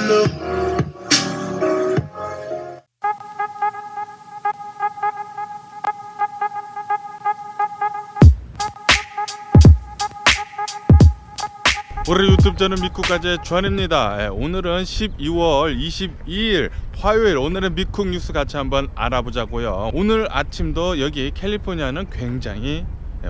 우리 유튜브 저는 미쿡가제 주한입니다. 오늘은 12월 22일 화요일, 오늘은 미쿡 뉴스 같이 한번 알아보자고요. 오늘 아침도 여기 캘리포니아는 굉장히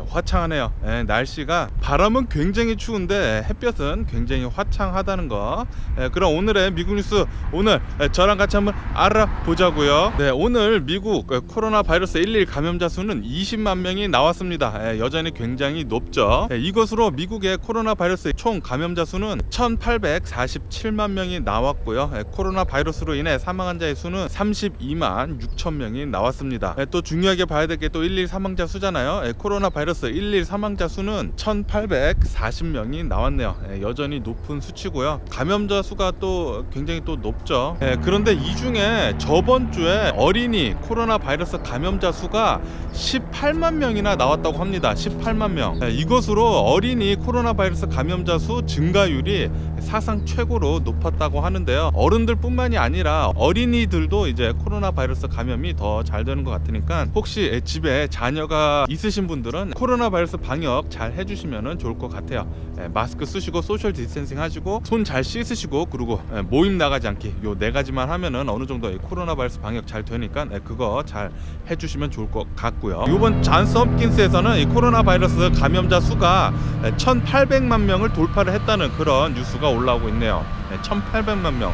화창하네요. 날씨가, 바람은 굉장히 추운데 햇볕은 굉장히 화창하다는 거. 그럼 오늘의 미국 뉴스, 오늘 저랑 같이 한번 알아보자고요. 오늘 미국 코로나 바이러스 11 감염자 수는 20만 명이 나왔습니다. 여전히 굉장히 높죠. 이것으로 미국의 코로나 바이러스 총 감염자 수는 1847만 명이 나왔고요. 코로나 바이러스로 인해 사망 환자의 수는 32만 6천 명이 나왔습니다. 또 중요하게 봐야 될 게 또 11 사망자 수잖아요. 코로나 바이러스 11 사망자 수는 1840명이 나왔네요. 여전히 높은 수치고요. 감염자 수가 또 굉장히 또 높죠. 그런데 이 중에 저번 주에 어린이 코로나 바이러스 감염자 수가 18만 명이나 나왔다고 합니다. 18만 명. 이것으로 어린이 코로나 바이러스 감염자 수 증가율이 사상 최고로 높았다고 하는데요. 어른들 뿐만이 아니라 어린이들도 이제 코로나 바이러스 감염이 더 잘 되는 것 같으니까 혹시 집에 자녀가 있으신 분들은 코로나 바이러스 방역 잘 해주시면 좋을 것 같아요. 마스크 쓰시고 소셜 디스텐싱 하시고 손 잘 씻으시고, 그리고 모임 나가지 않기, 요 4가지만 하면은 어느 정도 코로나 바이러스 방역 잘 되니까 그거 잘 해주시면 좋을 것 같고요. 이번 잔스 홉킨스에서는 이 코로나 바이러스 감염자 수가 1800만 명을 돌파를 했다는 그런 뉴스가 올라오고 있네요. 1800만 명.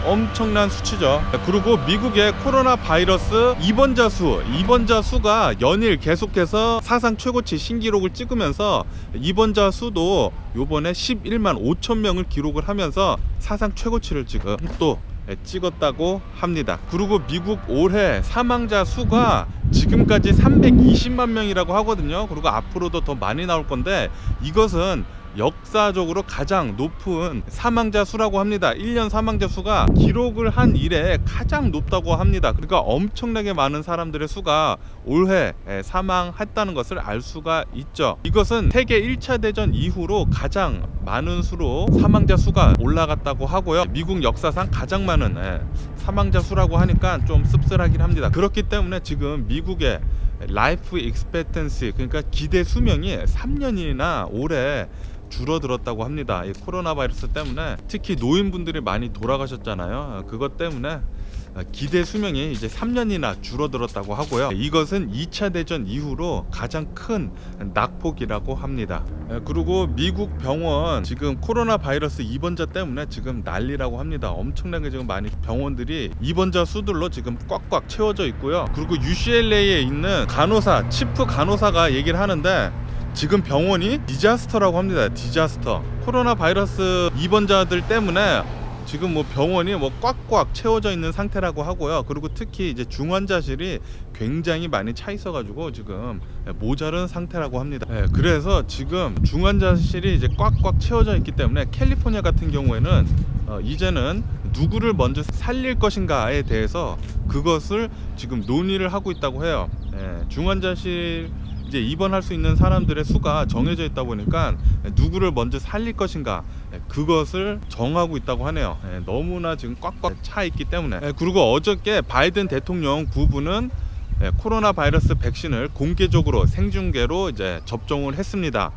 엄청난 수치죠. 그리고 미국의 코로나 바이러스 입원자 수가 연일 계속해서 사상 최고치 신기록을 찍으면서 입원자 수도 요번에 11만 5천 명을 기록을 하면서 사상 최고치를 지금 또 찍었다고 합니다. 그리고 미국 올해 사망자 수가 지금까지 320만 명이라고 하거든요. 그리고 앞으로도 더 많이 나올 건데 이것은 역사적으로 가장 높은 사망자 수라고 합니다. 1년 사망자 수가 기록을 한 이래 가장 높다고 합니다. 그러니까 엄청나게 많은 사람들의 수가 올해 사망했다는 것을 알 수가 있죠. 이것은 세계 1차 대전 이후로 가장 많은 수로 사망자 수가 올라갔다고 하고요. 미국 역사상 가장 많은 사망자 수라고 하니까 좀 씁쓸하긴 합니다. 그렇기 때문에 지금 미국의 라이프 익스펙턴시, 그러니까 기대 수명이 3년이나 올해 줄어들었다고 합니다. 이 코로나 바이러스 때문에 특히 노인분들이 많이 돌아가셨잖아요. 그것 때문에 기대 수명이 이제 3년이나 줄어들었다고 하고요. 이것은 2차 대전 이후로 가장 큰 낙폭이라고 합니다. 그리고 미국 병원 지금 코로나 바이러스 입원자 때문에 지금 난리라고 합니다. 엄청나게 지금 많이 병원들이 입원자 수들로 지금 꽉꽉 채워져 있고요. 그리고 UCLA에 있는 간호사, 치프 간호사가 얘기를 하는데 지금 병원이 디자스터라고 합니다. 디자스터. 코로나 바이러스 입원자들 때문에 지금 뭐 병원이 뭐 꽉꽉 채워져 있는 상태라고 하고요. 그리고 특히 이제 중환자실이 굉장히 많이 차 있어가지고 지금 모자른 상태라고 합니다. 그래서 지금 중환자실이 이제 꽉꽉 채워져 있기 때문에 캘리포니아 같은 경우에는 이제는 누구를 먼저 살릴 것인가에 대해서 그것을 지금 논의를 하고 있다고 해요. 중환자실 이제 입원할 수 있는 사람들의 수가 정해져 있다 보니까 누구를 먼저 살릴 것인가, 그것을 정하고 있다고 하네요. 너무나 지금 꽉꽉 차 있기 때문에. 그리고 어저께 바이든 대통령 부부는 코로나 바이러스 백신을 공개적으로 생중계로 이제 접종을 했습니다.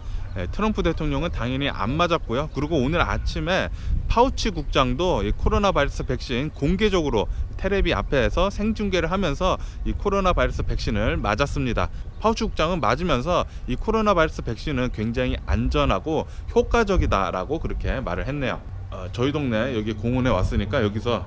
트럼프 대통령은 당연히 안 맞았고요. 그리고 오늘 아침에 파우치 국장도 이 코로나 바이러스 백신 공개적으로 테레비 앞에서 생중계를 하면서 이 코로나 바이러스 백신을 맞았습니다. 파우치 국장은 맞으면서 이 코로나 바이러스 백신은 굉장히 안전하고 효과적이다라고 그렇게 말을 했네요. 저희 동네 여기 공원에 왔으니까 여기서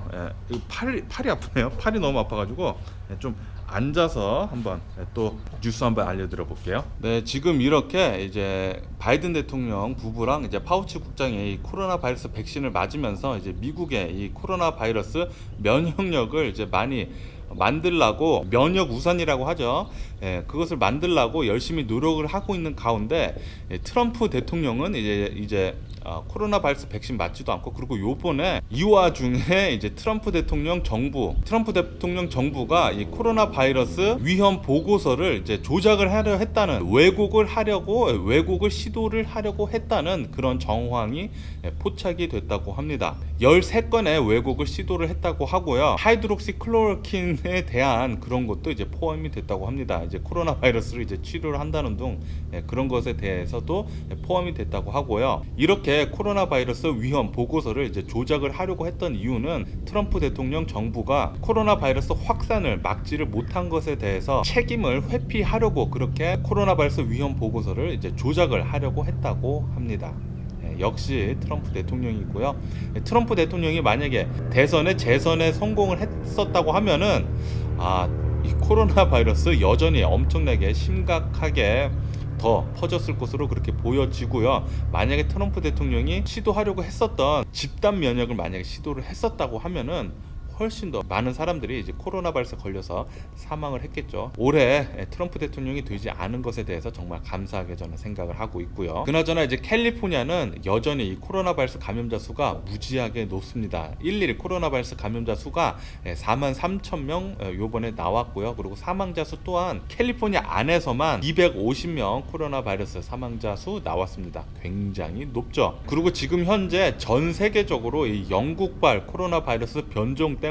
팔이 아프네요. 팔이 너무 아파가지고 좀 앉아서 한번 또 뉴스 한번 알려드려 볼게요. 네, 지금 이렇게 이제 바이든 대통령 부부랑 이제 파우치 국장이 이 코로나 바이러스 백신을 맞으면서 이제 미국의 이 코로나 바이러스 면역력을 이제 많이 만들라고, 면역 우선이라고 하죠. 그것을 만들라고 열심히 노력을 하고 있는 가운데 트럼프 대통령은 이제 코로나 바이러스 백신 맞지도 않고, 그리고 요번에 이 와중에 이제 트럼프 대통령 정부가 이 코로나 바이러스 위험 보고서를 이제 조작을 하려 했다는, 왜곡을 시도를 하려고 했다는 그런 정황이 포착이 됐다고 합니다. 13건의 왜곡을 시도를 했다고 하고요. 하이드록시클로로킨에 대한 그런 것도 이제 포함이 됐다고 합니다. 이제 코로나 바이러스를 이제 치료를 한다는 등 그런 것에 대해서도 포함이 됐다고 하고요. 이렇게 코로나 바이러스 위험 보고서를 이제 조작을 하려고 했던 이유는 트럼프 대통령 정부가 코로나 바이러스 확산을 막지를 못한 것에 대해서 책임을 회피하려고 그렇게 코로나 바이러스 위험 보고서를 이제 조작을 하려고 했다고 합니다. 역시 트럼프 대통령이고요. 트럼프 대통령이 만약에 재선에 성공을 했었다고 하면은 이 코로나 바이러스 여전히 엄청나게 심각하게 더 퍼졌을 것으로 그렇게 보여지고요. 만약에 트럼프 대통령이 시도하려고 했었던 집단 면역을 만약에 시도를 했었다고 하면은 훨씬 더 많은 사람들이 이제 코로나 바이러스에 걸려서 사망을 했겠죠. 올해 트럼프 대통령이 되지 않은 것에 대해서 정말 감사하게 저는 생각을 하고 있고요. 그나저나 이제 캘리포니아는 여전히 이 코로나 바이러스 감염자 수가 무지하게 높습니다. 일일 코로나 바이러스 감염자 수가 43,000명 요번에 나왔고요. 그리고 사망자 수 또한 캘리포니아 안에서만 250명 코로나 바이러스 사망자 수 나왔습니다. 굉장히 높죠. 그리고 지금 현재 전 세계적으로 이 영국발 코로나 바이러스 변종 때문에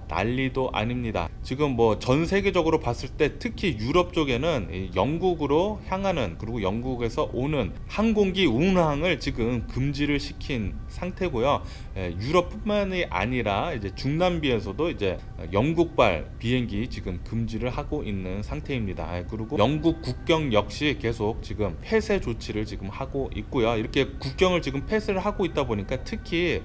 난리도 아닙니다. 지금 뭐 전 세계적으로 봤을 때 특히 유럽 쪽에는 영국으로 향하는, 그리고 영국에서 오는 항공기 운항을 지금 금지를 시킨 상태고요. 유럽뿐만이 아니라 이제 중남미에서도 이제 영국발 비행기 지금 금지를 하고 있는 상태입니다. 그리고 영국 국경 역시 계속 지금 폐쇄 조치를 지금 하고 있고요. 이렇게 국경을 지금 폐쇄를 하고 있다 보니까 특히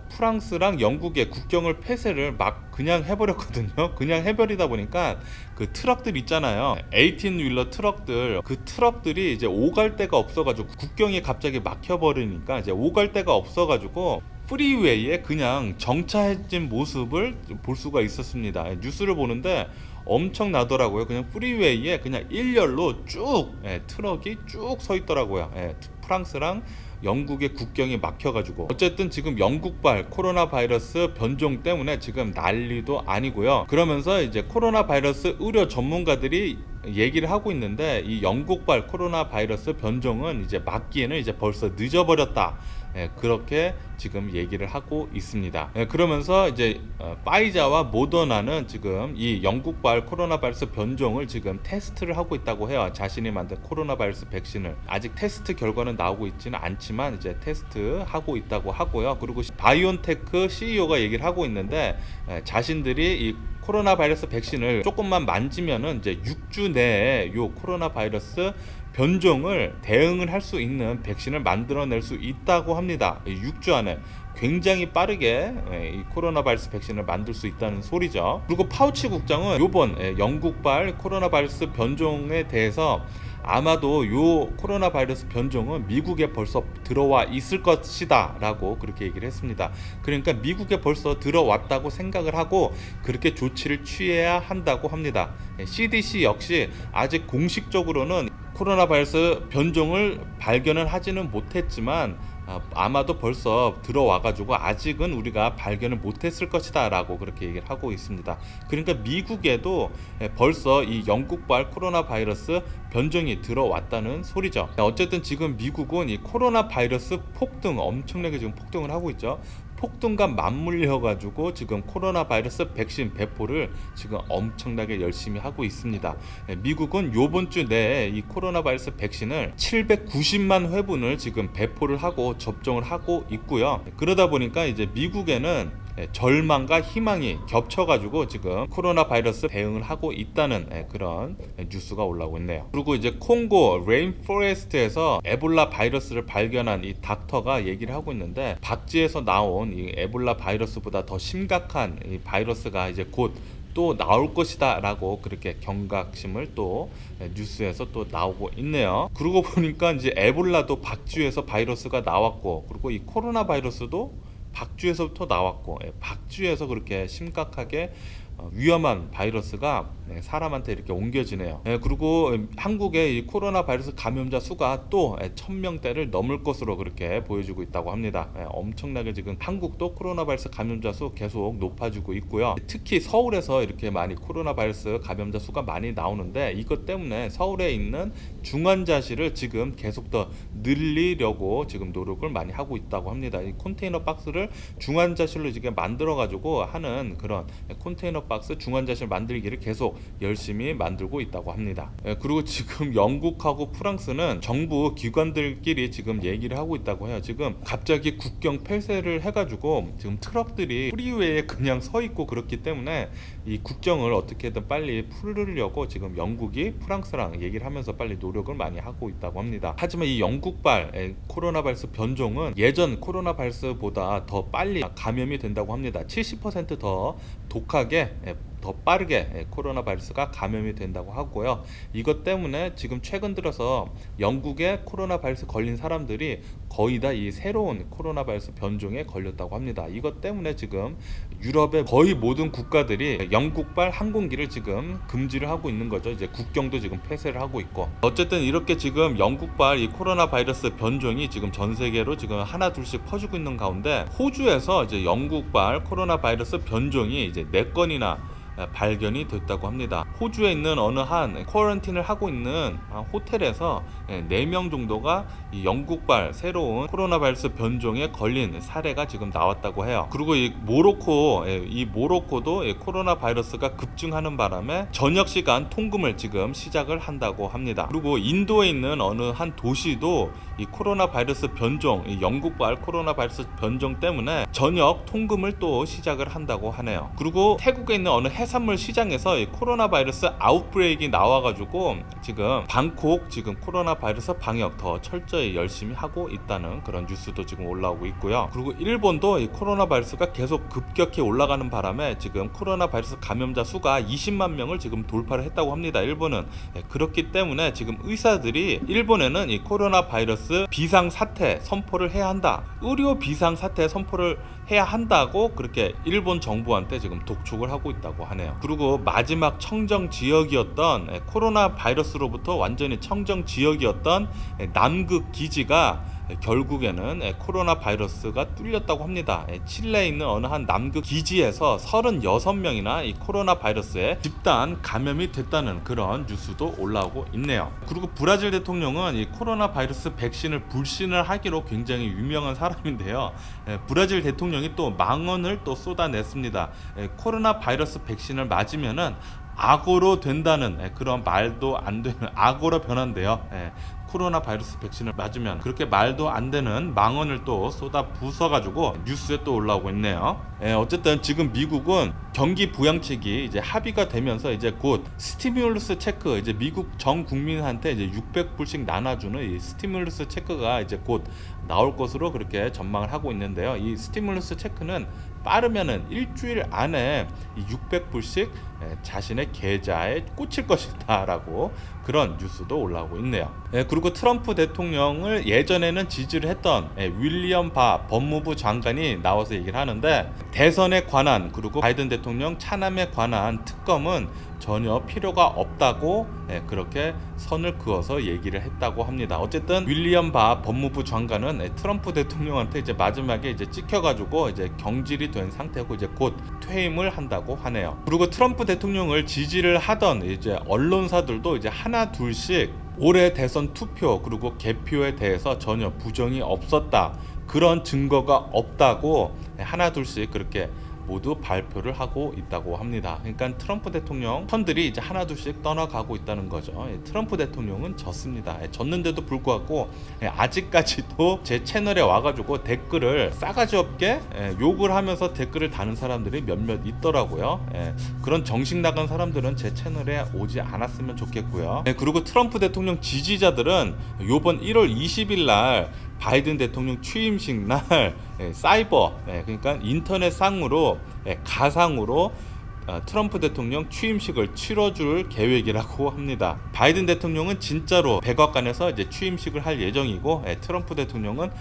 프랑스랑 영국의 국경을 폐쇄를 막 그냥 해버렸거든요. 그냥 해버리다 보니까 그 트럭들 있잖아요. 18휠러 트럭들, 그 트럭들이 이제 오갈 데가 없어가지고 국경이 갑자기 막혀버리니까 이제 오갈 데가 없어가지고 프리웨이에 그냥 정차해진 모습을 볼 수가 있었습니다. 뉴스를 보는데 엄청나더라고요. 그냥 프리웨이에 그냥 일렬로 쭉 트럭이 쭉 서 있더라고요. 프랑스랑 영국의 국경이 막혀가지고 어쨌든 지금 영국발 코로나 바이러스 변종 때문에 지금 난리도 아니고요. 그러면서 이제 코로나 바이러스 의료 전문가들이 얘기를 하고 있는데 이 영국발 코로나 바이러스 변종은 이제 막기에는 이제 벌써 늦어버렸다. 그렇게 지금 얘기를 하고 있습니다. 그러면서 이제 파이자와 모더나는 지금 이 영국발 코로나 바이러스 변종을 지금 테스트를 하고 있다고 해요. 자신이 만든 코로나 바이러스 백신을 아직 테스트 결과는 나오고 있지는 않지만 이제 테스트하고 있다고 하고요. 그리고 바이온테크 CEO가 얘기를 하고 있는데 자신들이 이 코로나 바이러스 백신을 조금만 만지면은 이제 6주 내에 요 코로나 바이러스 변종을 대응을 할 수 있는 백신을 만들어낼 수 있다고 합니다. 6주 안에 굉장히 빠르게 이 코로나 바이러스 백신을 만들 수 있다는 소리죠. 그리고 파우치 국장은 이번 영국발 코로나 바이러스 변종에 대해서 아마도 요 코로나 바이러스 변종은 미국에 벌써 들어와 있을 것이다 라고 그렇게 얘기를 했습니다. 그러니까 미국에 벌써 들어왔다고 생각을 하고 그렇게 조치를 취해야 한다고 합니다. CDC 역시 아직 공식적으로는 코로나 바이러스 변종을 발견을 하지는 못했지만 아마도 벌써 들어와가지고 아직은 우리가 발견을 못했을 것이다 라고 그렇게 얘기를 하고 있습니다. 그러니까 미국에도 벌써 이 영국발 코로나 바이러스 변종이 들어왔다는 소리죠. 어쨌든 지금 미국은 이 코로나 바이러스 폭등 엄청나게 지금 폭등을 하고 있죠. 폭등과 맞물려 가지고 지금 코로나 바이러스 백신 배포를 지금 엄청나게 열심히 하고 있습니다. 미국은 요번 주 내에 이 코로나 바이러스 백신을 790만 회분을 지금 배포를 하고 접종을 하고 있고요. 그러다 보니까 이제 미국에는 절망과 희망이 겹쳐가지고 지금 코로나 바이러스 대응을 하고 있다는 그런 뉴스가 올라오고 있네요. 그리고 이제 콩고 레인포레스트에서 에볼라 바이러스를 발견한 이 닥터가 얘기를 하고 있는데 박쥐에서 나온 이 에볼라 바이러스보다 더 심각한 이 바이러스가 이제 곧 또 나올 것이다 라고 그렇게 경각심을 또 뉴스에서 또 나오고 있네요. 그러고 보니까 이제 에볼라도 박쥐에서 바이러스가 나왔고, 그리고 이 코로나 바이러스도 박쥐에서부터 나왔고, 박쥐에서 그렇게 심각하게 위험한 바이러스가 사람한테 이렇게 옮겨지네요. 그리고 한국의 이 코로나 바이러스 감염자 수가 또 1000명대를 넘을 것으로 그렇게 보여주고 있다고 합니다. 엄청나게 지금 한국도 코로나 바이러스 감염자 수 계속 높아지고 있고요. 특히 서울에서 이렇게 많이 코로나 바이러스 감염자 수가 많이 나오는데, 이것 때문에 서울에 있는 중환자실을 지금 계속 더 늘리려고 지금 노력을 많이 하고 있다고 합니다. 이 컨테이너 박스를 중환자실로 지금 만들어 가지고 하는 그런 컨테이너 박스 중환자실 만들기를 계속 열심히 만들고 있다고 합니다. 그리고 지금 영국하고 프랑스는 정부 기관들끼리 지금 얘기를 하고 있다고 해요. 지금 갑자기 국경 폐쇄를 해가지고 지금 트럭들이 프리웨이에 그냥 서 있고 그렇기 때문에 이 국경을 어떻게든 빨리 풀으려고 지금 영국이 프랑스랑 얘기를 하면서 빨리 노력을 많이 하고 있다고 합니다. 하지만 이 영국발 코로나 바이러스 변종은 예전 코로나 바이러스보다 더 빨리 감염이 된다고 합니다. 70% 더 독하게, 더 빠르게 코로나 바이러스가 감염이 된다고 하고요. 이것 때문에 지금 최근 들어서 영국의 코로나 바이러스 걸린 사람들이 거의 다 이 새로운 코로나 바이러스 변종에 걸렸다고 합니다. 이것 때문에 지금 유럽의 거의 모든 국가들이 영국발 항공기를 지금 금지를 하고 있는 거죠. 이제 국경도 지금 폐쇄를 하고 있고. 어쨌든 이렇게 지금 영국발 이 코로나 바이러스 변종이 지금 전 세계로 지금 하나 둘씩 퍼지고 있는 가운데, 호주에서 이제 영국발 코로나 바이러스 변종이 이제 4건이나 발견이 됐다고 합니다. 호주에 있는 어느 한 쿼런틴을 하고 있는 호텔에서 4명 정도가 이 영국발 새로운 코로나 바이러스 변종에 걸린 사례가 지금 나왔다고 해요. 그리고 이 모로코도 코로나 바이러스가 급증하는 바람에 저녁 시간 통금을 지금 시작을 한다고 합니다. 그리고 인도에 있는 어느 한 도시도 이 코로나 바이러스 변종, 이 영국발 코로나 바이러스 변종 때문에 저녁 통금을 또 시작을 한다고 하네요. 그리고 태국에 있는 어느 해산물 시장에서 이 코로나 바이러스 아웃브레이크가 나와가지고 지금 방콕 지금 코로나 바이러스 방역 더 철저히 열심히 하고 있다는 그런 뉴스도 지금 올라오고 있고요. 그리고 일본도 이 코로나 바이러스가 계속 급격히 올라가는 바람에 지금 코로나 바이러스 감염자 수가 20만 명을 지금 돌파를 했다고 합니다. 일본은. 그렇기 때문에 지금 의사들이 일본에는 이 코로나 바이러스 비상사태 선포를 해야 한다, 의료 비상사태 선포를 해야 한다고 그렇게 일본 정부한테 지금 독촉을 하고 있다고 하네요. 그리고 마지막 청정 지역이었던 코로나 바이러스로부터 완전히 청정 지역이었던 남극 기지가 결국에는 코로나 바이러스가 뚫렸다고 합니다. 칠레에 있는 어느 한 남극 기지에서 36명이나 이 코로나 바이러스에 집단 감염이 됐다는 그런 뉴스도 올라오고 있네요. 그리고 브라질 대통령은 이 코로나 바이러스 백신을 불신을 하기로 굉장히 유명한 사람인데요. 브라질 대통령이 또 망언을 또 쏟아냈습니다. 코로나 바이러스 백신을 맞으면은 악어로 된다는 그런 말도 안 되는, 악어로 변한대요. 코로나 바이러스 백신을 맞으면 그렇게 말도 안 되는 망언을 또 쏟아 부숴가지고 뉴스에 또 올라오고 있네요. 어쨌든 지금 미국은 경기 부양책이 이제 합의가 되면서 이제 곧 스티뮬러스 체크, 이제 미국 전 국민한테 이제 600불씩 나눠주는 이 스티뮬러스 체크가 이제 곧 나올 것으로 그렇게 전망을 하고 있는데요. 이 스티뮬러스 체크는 빠르면은 일주일 안에 이 600불씩 자신의 계좌에 꽂힐 것이다라고 그런 뉴스도 올라오고 있네요. 그리고 트럼프 대통령을 예전에는 지지를 했던 윌리엄 바 법무부 장관이 나와서 얘기를 하는데, 대선에 관한 그리고 바이든 대통령 차남에 관한 특검은 전혀 필요가 없다고 그렇게 선을 그어서 얘기를 했다고 합니다. 어쨌든 윌리엄 바 법무부 장관은 트럼프 대통령한테 이제 마지막에 이제 찍혀가지고 이제 경질이 된 상태고 이제 곧 퇴임을 한다고 하네요. 그리고 트럼프 대통령을 지지를 하던 이제 언론사들도 이제 하나 둘씩 올해 대선 투표 그리고 개표에 대해서 전혀 부정이 없었다, 그런 증거가 없다고 하나 둘씩 그렇게 모두 발표를 하고 있다고 합니다. 그러니까 트럼프 대통령 편들이 이제 하나둘씩 떠나가고 있다는 거죠. 트럼프 대통령은 졌습니다. 졌는데도 불구하고 아직까지도 제 채널에 와가지고 댓글을 싸가지 없게 욕을 하면서 댓글을 다는 사람들이 몇몇 있더라고요. 그런 정신 나간 사람들은 제 채널에 오지 않았으면 좋겠고요. 그리고 트럼프 대통령 지지자들은 요번 1월 20일 날 바이든 대통령 취임식 날 사이버, 그러니까 인터넷상으로 가상으로 트럼프 대통령 취임식을 치러줄 계획이라고 합니다. 바이든 대통령은 진짜로 백악관에서 이제 취임식을 할 예정이고, 트럼프 대통령은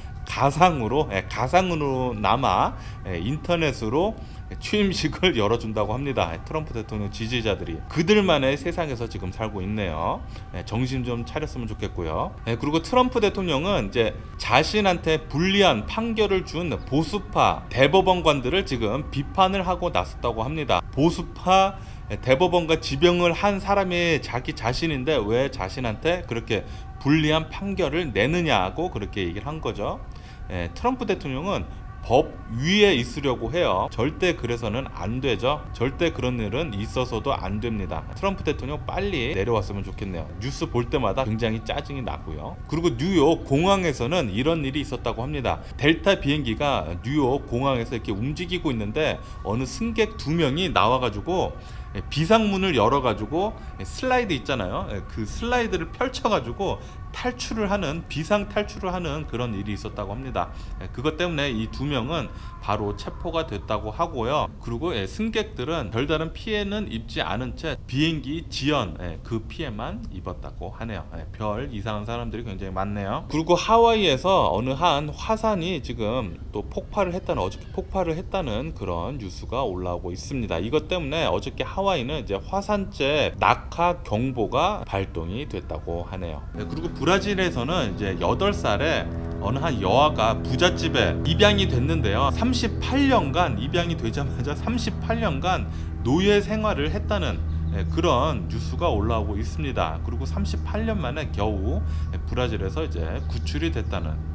가상으로나마 인터넷으로 취임식을 열어준다고 합니다. 트럼프 대통령 지지자들이 그들만의 세상에서 지금 살고 있네요. 정신 좀 차렸으면 좋겠고요. 그리고 트럼프 대통령은 이제 자신한테 불리한 판결을 준 보수파 대법원관들을 지금 비판을 하고 나섰다고 합니다. 보수파 대법원과 지병을 한 사람이 자기 자신인데 왜 자신한테 그렇게 불리한 판결을 내느냐고 그렇게 얘기를 한 거죠. 트럼프 대통령은 법 위에 있으려고 해요. 절대 그래서는 안 되죠. 절대 그런 일은 있어서도 안 됩니다. 트럼프 대통령 빨리 내려왔으면 좋겠네요. 뉴스 볼 때마다 굉장히 짜증이 나고요. 그리고 뉴욕 공항에서는 이런 일이 있었다고 합니다. 델타 비행기가 뉴욕 공항에서 이렇게 움직이고 있는데 어느 승객 2명이 나와가지고 비상문을 열어가지고 슬라이드 있잖아요. 그 슬라이드를 펼쳐가지고 탈출을 하는 비상 탈출을 하는 그런 일이 있었다고 합니다. 그것 때문에 이 2명은 바로 체포가 됐다고 하고요. 그리고 승객들은 별다른 피해는 입지 않은 채 비행기 지연 그 피해만 입었다고 하네요. 별 이상한 사람들이 굉장히 많네요. 그리고 하와이에서 어느 한 화산이 지금 또 어저께 폭발을 했다는 그런 뉴스가 올라오고 있습니다. 이것 때문에 어저께 하와이는 이제 화산재 낙하 경보가 발동이 됐다고 하네요. 그리고 브라질에서는 이제 8살에 어느 한 여아가 부잣집에 입양이 됐는데요. 38년간 입양이 되자마자 38년간 노예 생활을 했다는 그런 뉴스가 올라오고 있습니다. 그리고 38년 만에 겨우 브라질에서 이제 구출이 됐다는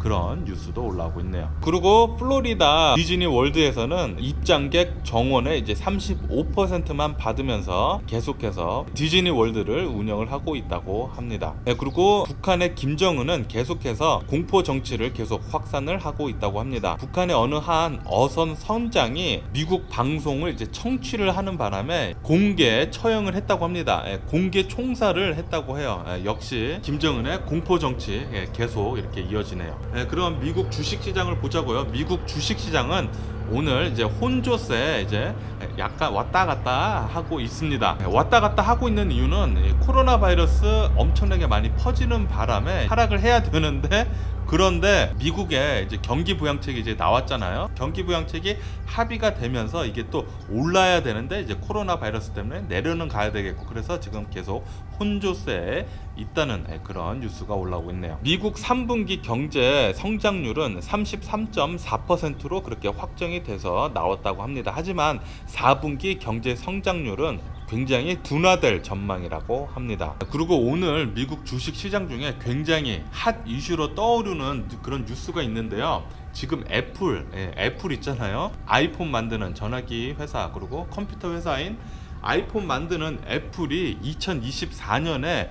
그런 뉴스도 올라오고 있네요. 그리고 플로리다 디즈니 월드에서는 입장객 정원의 이제 35%만 받으면서 계속해서 디즈니 월드를 운영을 하고 있다고 합니다. 그리고 북한의 김정은은 계속해서 공포 정치를 계속 확산을 하고 있다고 합니다. 북한의 어느 한 어선 선장이 미국 방송을 이제 청취를 하는 바람에 공개 처형을 했다고 합니다. 공개 총살을 했다고 해요. 역시 김정은의 공포 정치 계속 이렇게 이어지네요. 그럼 미국 주식시장을 보자고요. 미국 주식시장은 오늘 이제 혼조세 이제 약간 왔다 갔다 하고 있습니다. 왔다 갔다 하고 있는 이유는 코로나 바이러스 엄청나게 많이 퍼지는 바람에 하락을 해야 되는데 그런데 미국에 이제 경기 부양책이 이제 나왔잖아요. 경기 부양책이 합의가 되면서 이게 또 올라야 되는데 이제 코로나 바이러스 때문에 내려는 가야 되겠고 그래서 지금 계속 혼조세에 있다는 그런 뉴스가 올라오고 있네요. 미국 3분기 경제 성장률은 33.4%로 그렇게 확정이 돼서 나왔다고 합니다. 하지만 4분기 경제 성장률은 굉장히 둔화될 전망이라고 합니다. 그리고 오늘 미국 주식 시장 중에 굉장히 핫 이슈로 떠오르는 그런 뉴스가 있는데요. 지금 애플 있잖아요. 아이폰 만드는 전화기 회사 그리고 컴퓨터 회사인 아이폰 만드는 애플이 2024년에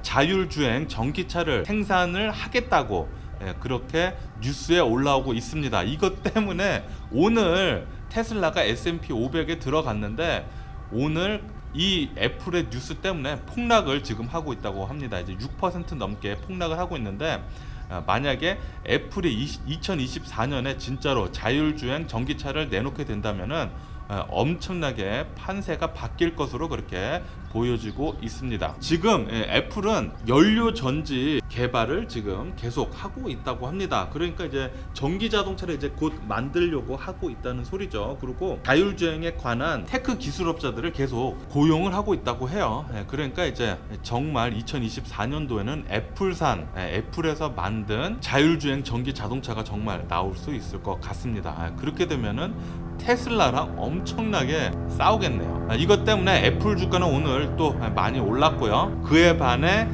자율주행 전기차를 생산을 하겠다고 그렇게 뉴스에 올라오고 있습니다. 이것 때문에 오늘 테슬라가 S&P 500에 들어갔는데 오늘 이 애플의 뉴스 때문에 폭락을 지금 하고 있다고 합니다. 이제 6% 넘게 폭락을 하고 있는데 만약에 애플이 2024년에 진짜로 자율주행 전기차를 내놓게 된다면은 엄청나게 판세가 바뀔 것으로 그렇게 보여지고 있습니다. 지금 애플은 연료 전지 개발을 지금 계속 하고 있다고 합니다. 그러니까 이제 전기 자동차를 이제 곧 만들려고 하고 있다는 소리죠. 그리고 자율주행에 관한 테크 기술업자들을 계속 고용을 하고 있다고 해요. 그러니까 이제 정말 2024년도에는 애플에서 만든 자율주행 전기 자동차가 정말 나올 수 있을 것 같습니다. 그렇게 되면은 테슬라랑 엄청나게 싸우겠네요. 이것 때문에 애플 주가는 오늘 또 많이 올랐고요. 그에 반해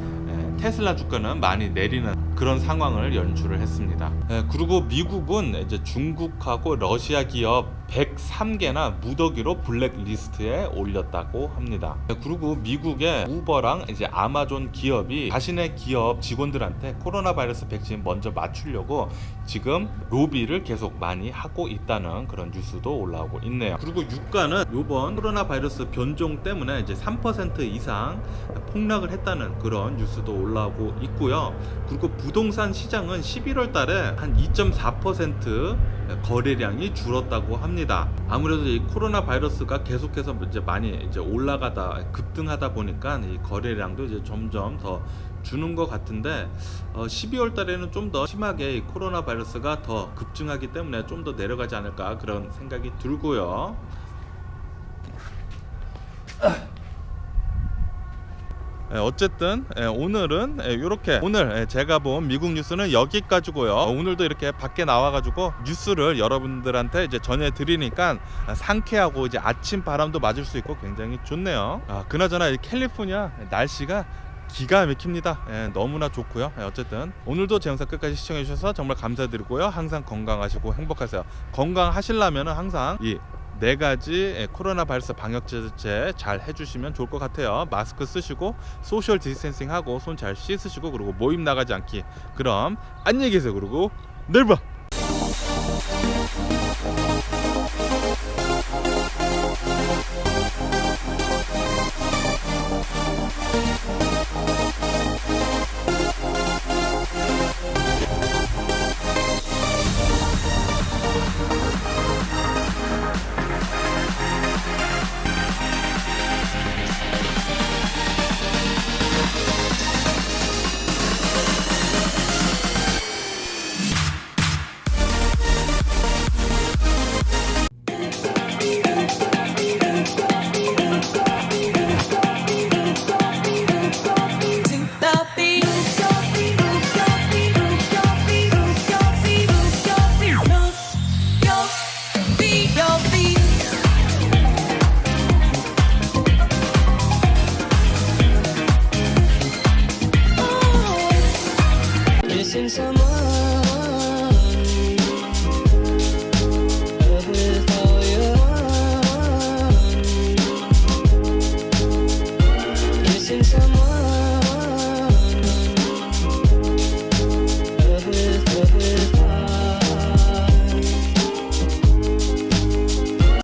테슬라 주가는 많이 내리는 그런 상황을 연출을 했습니다. 그리고 미국은 이제 중국하고 러시아 기업 103개나 무더기로 블랙리스트에 올렸다고 합니다. 그리고 미국의 우버랑 이제 아마존 기업이 자신의 기업 직원들한테 코로나 바이러스 백신 먼저 맞추려고 지금 로비를 계속 많이 하고 있다는 그런 뉴스도 올라오고 있네요. 그리고 유가는 이번 코로나 바이러스 변종 때문에 이제 3% 이상 폭락을 했다는 그런 뉴스도 올라오고 있고요. 그리고 부동산 시장은 11월 달에 한 2.4% 거래량이 줄었다고 합니다. 합니다. 아무래도 이 코로나 바이러스가 계속해서 이제 많이 이제 올라가다 급등하다 보니까 이 거래량도 이제 점점 더 주는 것 같은데 12월 달에는 좀 더 심하게 이 코로나 바이러스가 더 급증하기 때문에 좀 더 내려가지 않을까 그런 생각이 들고요. 어쨌든 오늘은 이렇게 오늘 제가 본 미국 뉴스는 여기까지고요. 오늘도 이렇게 밖에 나와가지고 뉴스를 여러분들한테 이제 전해드리니까 상쾌하고 이제 아침 바람도 맞을 수 있고 굉장히 좋네요. 그나저나 이 캘리포니아 날씨가 기가 막힙니다. 너무나 좋고요. 어쨌든 오늘도 제 영상 끝까지 시청해 주셔서 정말 감사드리고요. 항상 건강하시고 행복하세요. 건강하시려면 항상 이 4가지 코로나 바이러스 방역 제재 잘 해주시면 좋을 것 같아요. 마스크 쓰시고 소셜 디스텐싱 하고 손 잘 씻으시고 그리고 모임 나가지 않기. 그럼 안녕히 계세요. 그리고 내일 봐.